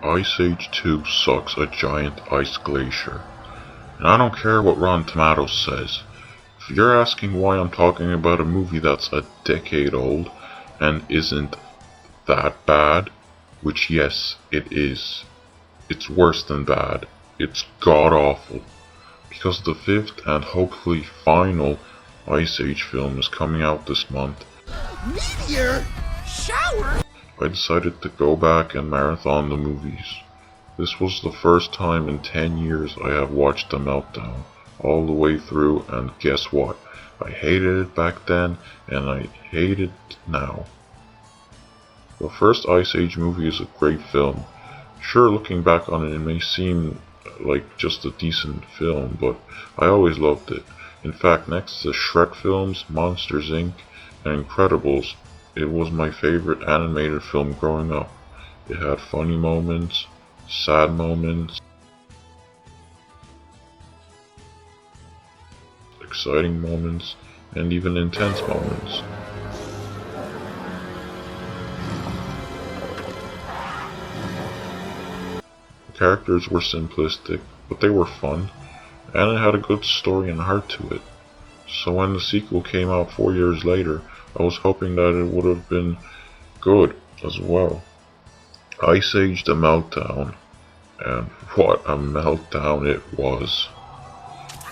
Ice Age 2 sucks a giant ice glacier. And I don't care what Rotten Tomatoes says. If you're asking why I'm talking about a movie that's a decade old and isn't that bad, which yes, it is. It's worse than bad. It's god awful. Because the fifth and hopefully final Ice Age film is coming out this month. Meteor? Shower? I decided to go back and marathon the movies. This was the first time in 10 years I have watched the Meltdown all the way through, and guess what? I hated it back then and I hate it now. The first Ice Age movie is a great film. Sure, looking back on it, it may seem like just a decent film, but I always loved it. In fact, next to Shrek films, Monsters Inc., and Incredibles, it was my favorite animated film growing up. It had funny moments, sad moments, exciting moments, and even intense moments. The characters were simplistic, but they were fun, and it had a good story and heart to it. So when the sequel came out 4 years later, I was hoping that it would have been good as well. Ice Age the Meltdown, and what a meltdown it was.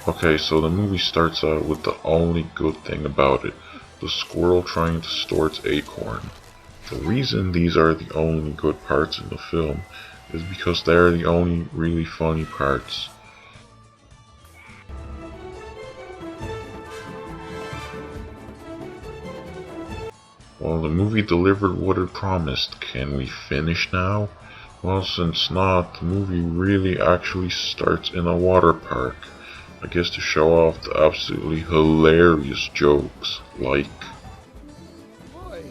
Okay, so the movie starts out with the only good thing about it, the squirrel trying to store its acorn. The reason these are the only good parts in the film is because they are the only really funny parts. Well, the movie delivered what it promised. Can we finish now? Well, since not, the movie really actually starts in a water park. I guess to show off the absolutely hilarious jokes, like... Boy,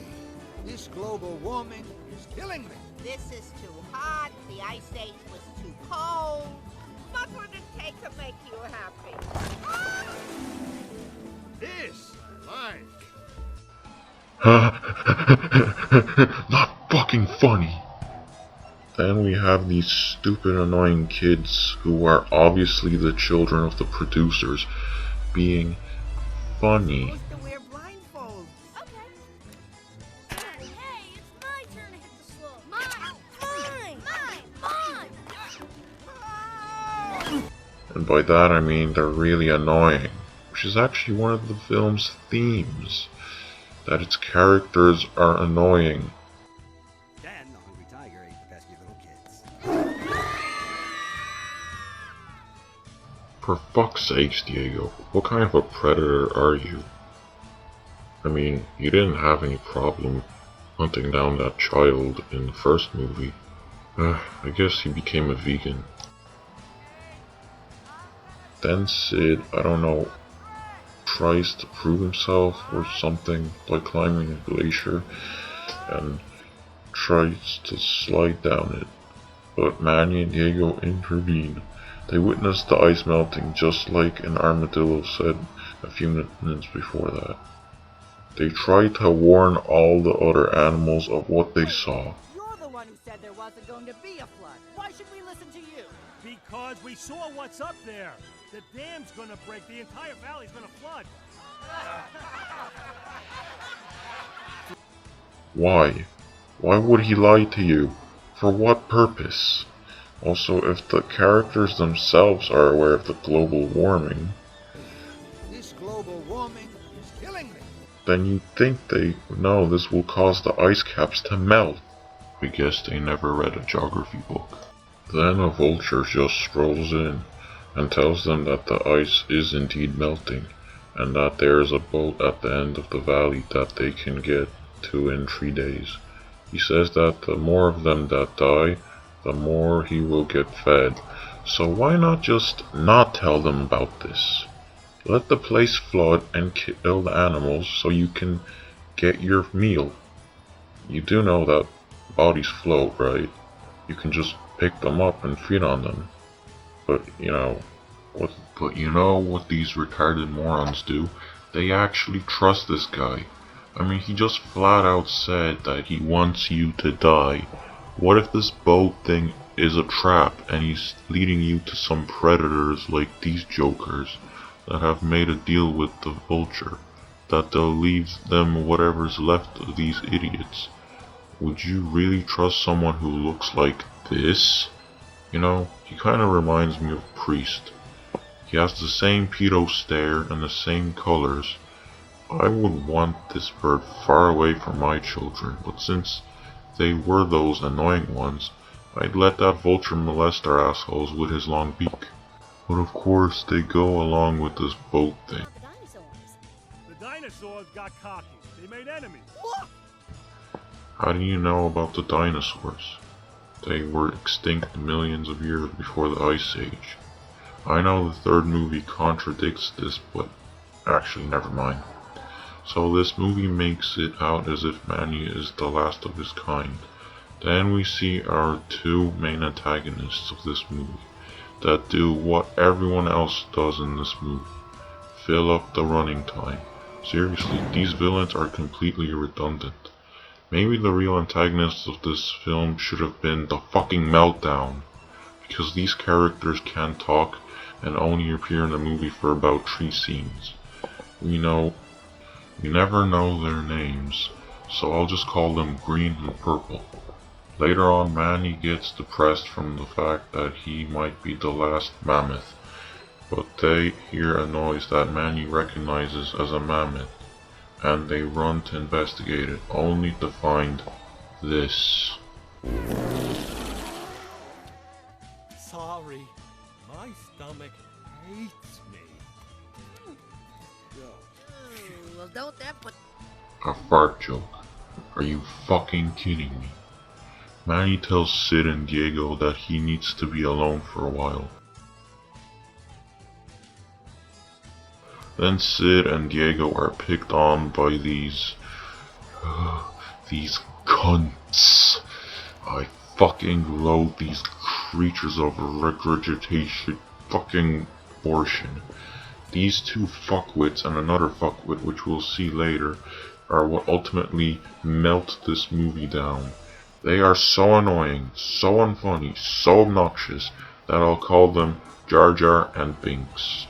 this global warming is killing me. This is too hot, the Ice Age was too cold. What would it take to make you happy? This I like. Not fucking funny. Then we have these stupid annoying kids who are obviously the children of the producers being funny. Supposed to wear blindfolds. Okay. Hey, it's my turn to hit the slope. Mine! And by that I mean they're really annoying, which is actually one of the film's themes, that its characters are annoying. Dan, the hungry tiger, ate the pesky little kids. For fuck's sakes, Diego, what kind of a predator are you? I mean, you didn't have any problem hunting down that child in the first movie. I guess he became a vegan. Then Sid, I don't know, tries to prove himself or something by climbing a glacier and tries to slide down it. But Manny and Diego intervene. They witness the ice melting just like an armadillo said a few minutes before that. They try to warn all the other animals of what they saw. You're the one who said there wasn't going to be a flood. Why should we listen to you? Because we saw what's up there. The dam's gonna break, the entire valley's gonna flood. Why? Why would he lie to you? For what purpose? Also, if the characters themselves are aware of the global warming, This global warming is killing me. then you'd think they know this will cause the ice caps to melt. I guess they never read a geography book. Then a vulture just strolls in and tells them that the ice is indeed melting, and that there is a boat at the end of the valley that they can get to in 3 days. He says that the more of them that die, the more he will get fed. So why not just not tell them about this? Let the place flood and kill the animals so you can get your meal. You do know that bodies float, right? You can just pick them up and feed on them. But you know what these retarded morons do? They actually trust this guy. I mean, he just flat out said that he wants you to die. What if this boat thing is a trap, and he's leading you to some predators like these jokers that have made a deal with the vulture that they'll leave them whatever's left of these idiots. Would you really trust someone who looks like this? You know, he kinda reminds me of Priest. He has the same pedo stare and the same colors. I would want this bird far away from my children, but since they were those annoying ones, I'd let that vulture molest our assholes with his long beak. But of course, they go along with this boat thing. The dinosaurs. The dinosaurs got cocky. They made enemies. How do you know about the dinosaurs? They were extinct millions of years before the Ice Age. I know the third movie contradicts this, but actually never mind. So this movie makes it out as if Manny is the last of his kind. Then we see our two main antagonists of this movie that do what everyone else does in this movie. Fill up the running time. Seriously, these villains are completely redundant. Maybe the real antagonists of this film should have been the fucking Meltdown, because these characters can't talk and only appear in the movie for about 3 scenes. We never know their names, so I'll just call them Green and Purple. Later on, Manny gets depressed from the fact that he might be the last mammoth, but they hear a noise that Manny recognizes as a mammoth, and they run to investigate it, only to find this. Sorry, my stomach hates me. Well, don't that put... A fart joke. Are you fucking kidding me? Manny tells Sid and Diego that he needs to be alone for a while. Then Sid and Diego are picked on by these cunts. I fucking loathe these creatures of regurgitation, fucking abortion. These two fuckwits and another fuckwit, which we'll see later, are what ultimately melt this movie down. They are so annoying, so unfunny, so obnoxious, that I'll call them Jar Jar and Binks.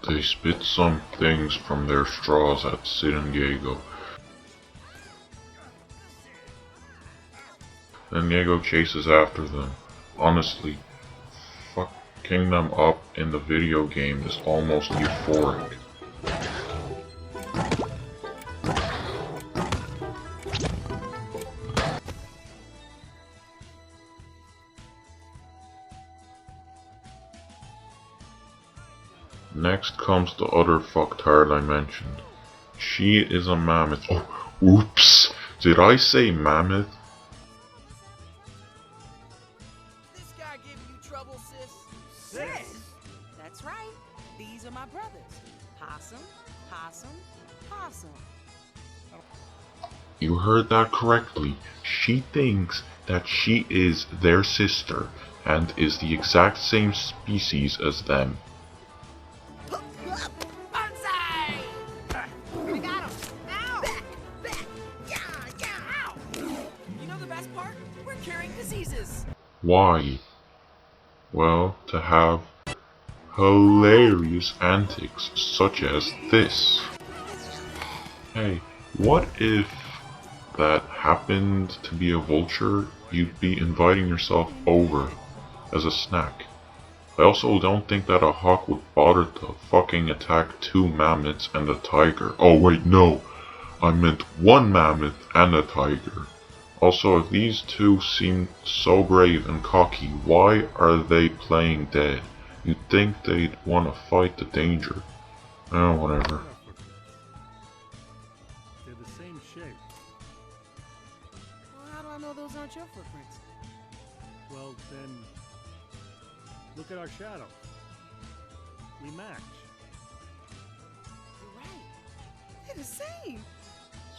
They spit some things from their straws at Sid and Diego. Then Diego chases after them. Honestly, fucking them up in the video game is almost euphoric. Next comes the other fucktard I mentioned. She is a mammoth. Oh, oops! Did I say mammoth? This guy giving you trouble, sis? Sis? That's right. These are my brothers. Possum, Possum, Possum. You heard that correctly. She thinks that she is their sister and is the exact same species as them. Bonsai! I got him! Ow! Yeah, yeah, ow! You know the best part? We're carrying diseases. Why? Well, to have hilarious antics such as this. Hey, what if that happened to be a vulture? You'd be inviting yourself over as a snack. I also don't think that a hawk would bother to fucking attack 2 mammoths and a tiger. Oh wait, no. I meant 1 mammoth and a tiger. Also, if these two seem so brave and cocky, why are they playing dead? You'd think they'd want to fight the danger. Oh, whatever. They're the same shape. Well, how do I know those aren't your footprints? Well, then, look at our shadow. We match. You're right. They're the same.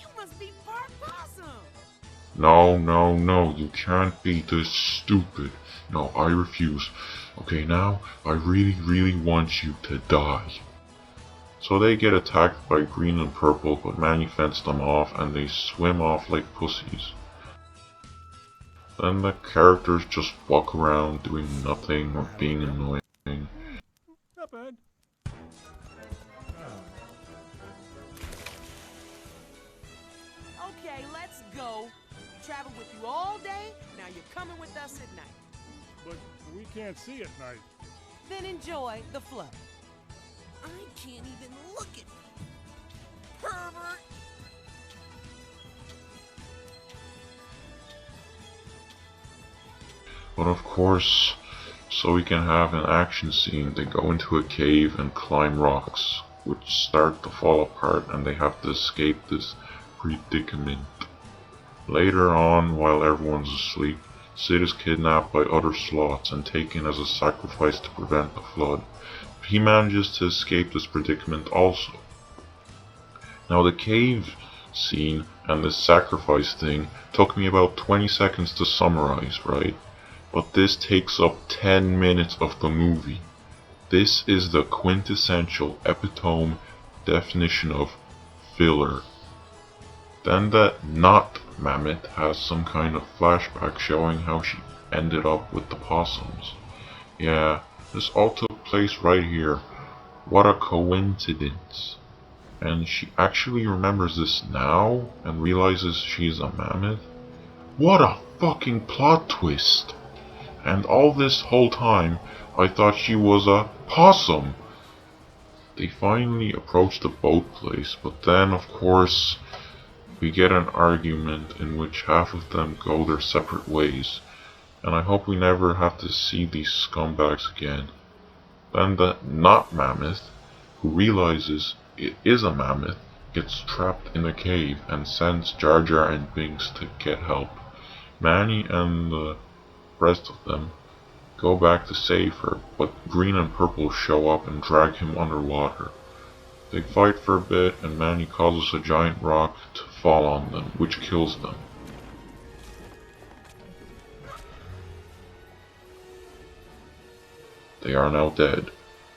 You must be part possum. No, you can't be this stupid. No, I refuse. Okay, now, I really want you to die. So they get attacked by Green and Purple, but Manny fends them off and they swim off like pussies. Then the characters just walk around doing nothing or being annoying. Not bad. Okay, let's go. We traveled with you all day, now you're coming with us at night. But we can't see at night. Then enjoy the flow. I can't even look at me. Pervert! But of course, so we can have an action scene, they go into a cave and climb rocks, which start to fall apart and they have to escape this predicament. Later on, while everyone's asleep, Sid is kidnapped by other sloths and taken as a sacrifice to prevent the flood. He manages to escape this predicament also. Now the cave scene and this sacrifice thing took me about 20 seconds to summarize, right? But this takes up 10 minutes of the movie. This is the quintessential epitome definition of filler. Then that not mammoth has some kind of flashback showing how she ended up with the possums. Yeah, this all took place right here. What a coincidence. And she actually remembers this now and realizes she's a mammoth? What a fucking plot twist! And all this whole time, I thought she was a possum. They finally approach the boat place, but then, of course, we get an argument in which half of them go their separate ways. And I hope we never have to see these scumbags again. Then the not mammoth, who realizes it is a mammoth, gets trapped in a cave and sends Jar Jar and Binks to get help. Manny and the rest of them go back to save her, but Green and Purple show up and drag him underwater. They fight for a bit and Manny causes a giant rock to fall on them, which kills them. They are now dead.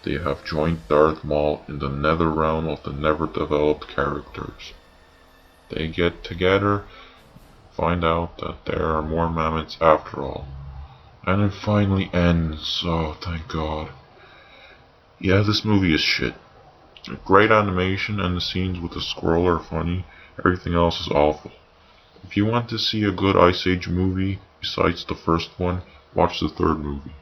They have joined Darth Maul in the nether realm of the never developed characters. They get together, find out that there are more mammoths after all. And it finally ends. Oh, thank God. Yeah, this movie is shit. Great animation and the scenes with the squirrel are funny. Everything else is awful. If you want to see a good Ice Age movie besides the first one, watch the third movie.